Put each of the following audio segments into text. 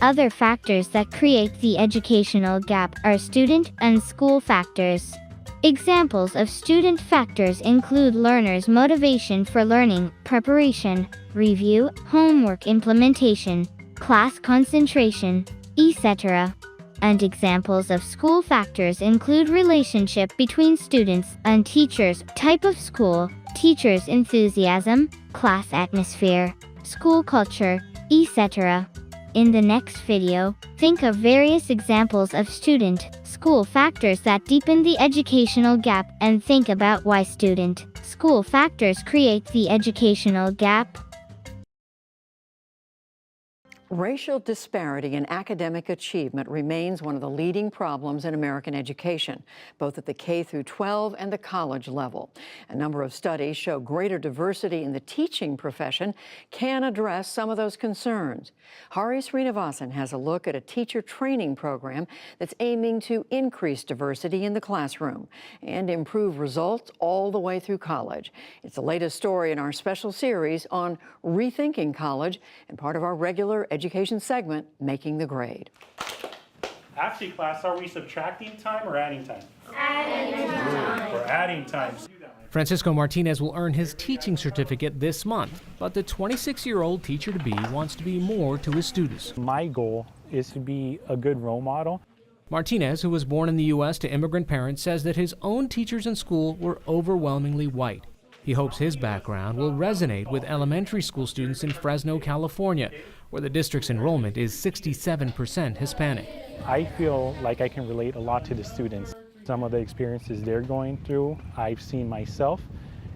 Other factors that create the educational gap are student and school factors. Examples of student factors include learners' motivation for learning, preparation, review, homework implementation, class concentration, etc. And examples of school factors include relationship between students and teachers, type of school, teachers' enthusiasm, class atmosphere, school culture, etc. In the next video, think of various examples of student-school factors that deepen the educational gap and think about why student-school factors create the educational gap. Racial disparity in academic achievement remains one of the leading problems in American education, both at the K through 12 and the college level. A number of studies show greater diversity in the teaching profession can address some of those concerns. Hari Srinivasan has a look at a teacher training program that's aiming to increase diversity in the classroom and improve results all the way through college. It's the latest story in our special series on rethinking college and part of our regular education segment, Making the Grade. Actually, class, are we subtracting time or adding time? Adding time. We're adding time. Francisco Martinez will earn his teaching certificate this month, but the 26-year-old teacher-to-be wants to be more to his students. My goal is to be a good role model. Martinez, who was born in the U.S. to immigrant parents, says that his own teachers in school were overwhelmingly white. He hopes his background will resonate with elementary school students in Fresno, California, where the district's enrollment is 67% Hispanic. I feel like I can relate a lot to the students. Some of the experiences they're going through, I've seen myself,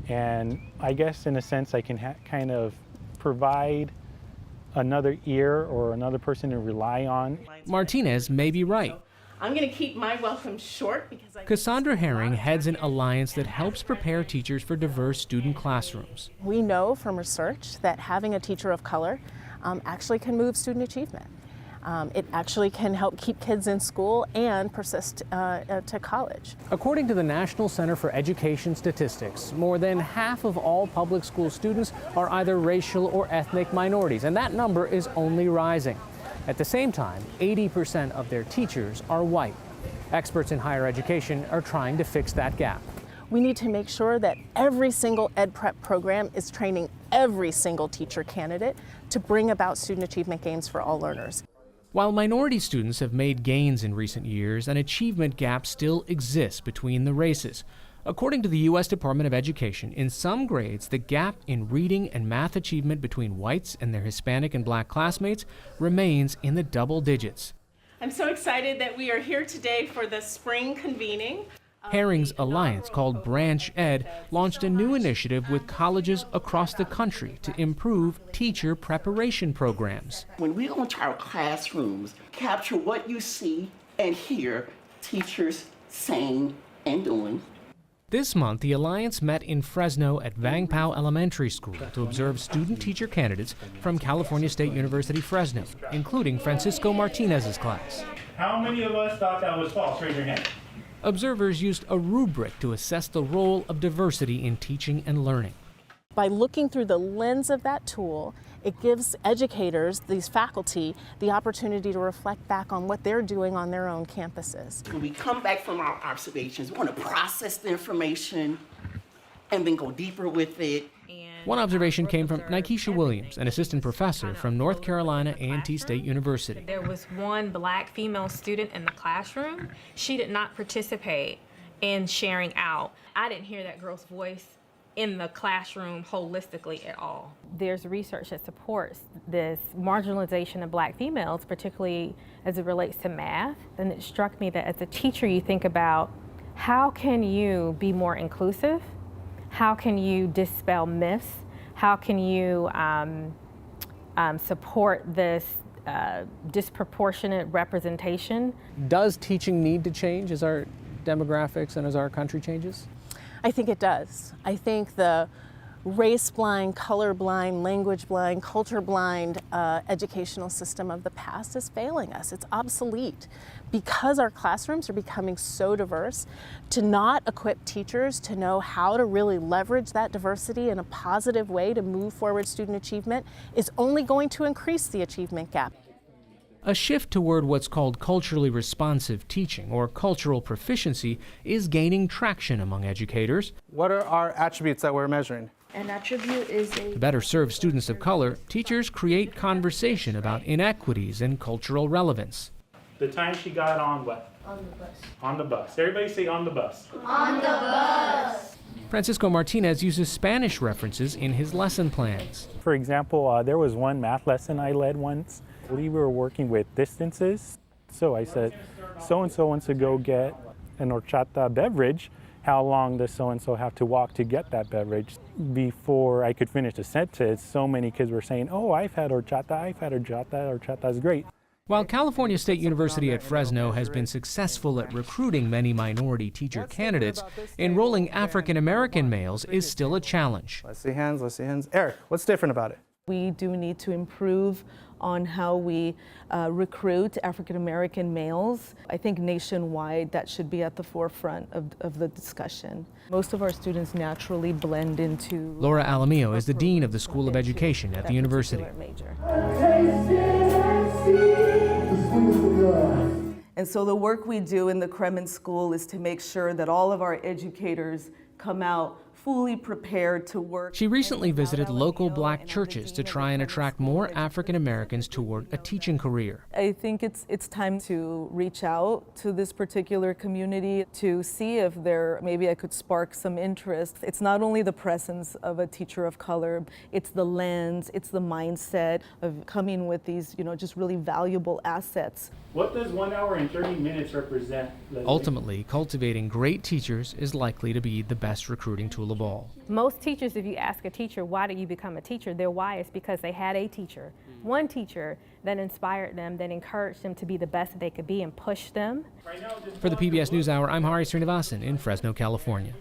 and I guess in a sense I can kind of provide another ear or another person to rely on. Martinez may be right. I'm going to keep my welcome short because Cassandra Herring heads an alliance that helps prepare teachers for diverse student classrooms. We know from research that having a teacher of color actually can move student achievement. It actually can help keep kids in school and persist to college. According to the National Center for Education Statistics, more than half of all public school students are either racial or ethnic minorities, and that number is only rising. At the same time, 80% of their teachers are white. Experts in higher education are trying to fix that gap. We need to make sure that every single ed prep program is training every single teacher candidate to bring about student achievement gains for all learners. While minority students have made gains in recent years, an achievement gap still exists between the races. According to the U.S. Department of Education, in some grades, the gap in reading and math achievement between whites and their Hispanic and black classmates remains in the double digits. I'm so excited that we are here today for the spring convening. Herring's alliance, called Branch Ed, launched a new initiative with colleges across the country to improve teacher preparation programs. When we go into our classrooms, capture what you see and hear teachers saying and doing. This month, the alliance met in Fresno at Vang Pao Elementary School to observe student-teacher candidates from California State University, Fresno, including Francisco Martinez's class. How many of us thought that was false? Raise your hand. Observers used a rubric to assess the role of diversity in teaching and learning. By looking through the lens of that tool, it gives educators, these faculty, the opportunity to reflect back on what they're doing on their own campuses. When we come back from our observations, we want to process the information and then go deeper with it. One observation came from Nikesha Williams, an assistant professor from North Carolina A&T State University. There was one black female student in the classroom. She did not participate in sharing out. I didn't hear that girl's voice in the classroom holistically at all. There's research that supports this marginalization of black females, particularly as it relates to math. And it struck me that as a teacher, you think about how can you be more inclusive? How can you dispel myths? How can you support this disproportionate representation? Does teaching need to change as our demographics and as our country changes? I think it does. I think the race-blind, color-blind, language-blind, culture-blind educational system of the past is failing us. It's obsolete because our classrooms are becoming so diverse. To not equip teachers to know how to really leverage that diversity in a positive way to move forward student achievement is only going to increase the achievement gap. A shift toward what's called culturally responsive teaching, or cultural proficiency, is gaining traction among educators. What are our attributes that we're measuring? An attribute is To better serve students of color, teachers create conversation about inequities and cultural relevance. The time she got on what? On the bus. On the bus. Everybody say on the bus. On the bus. Francisco Martinez uses Spanish references in his lesson plans. For example, there was one math lesson I led once. We were working with distances. So I said, so-and-so wants to go get an horchata beverage. How long does so-and-so have to walk to get that beverage? Before I could finish the sentence, so many kids were saying, oh, I've had horchata, horchata is great. While California State University at Fresno has been successful at recruiting many minority teacher candidates, enrolling African American males is still a challenge. Let's see hands, let's see hands. Eric, what's different about it? We do need to improve on how we recruit African American males. I think nationwide that should be at the forefront of the discussion. Most of our students naturally blend into... Laura Alamillo is the Dean of the School of Education at the university. And so the work we do in the Kremen School is to make sure that all of our educators come out fully prepared to work. She recently visited local black churches to try and attract more African Americans toward a teaching career. I think it's time to reach out to this particular community to see if maybe I could spark some interest. It's not only the presence of a teacher of color, it's the lens, it's the mindset of coming with these, just really valuable assets. What does 1 hour and 30 minutes represent, Leslie? Ultimately, cultivating great teachers is likely to be the best recruiting tool of all. Most teachers, if you ask a teacher, why did you become a teacher? Their why is because they had a teacher, one teacher that inspired them, that encouraged them to be the best that they could be and pushed them. For the PBS NewsHour, I'm Hari Srinivasan in Fresno, California.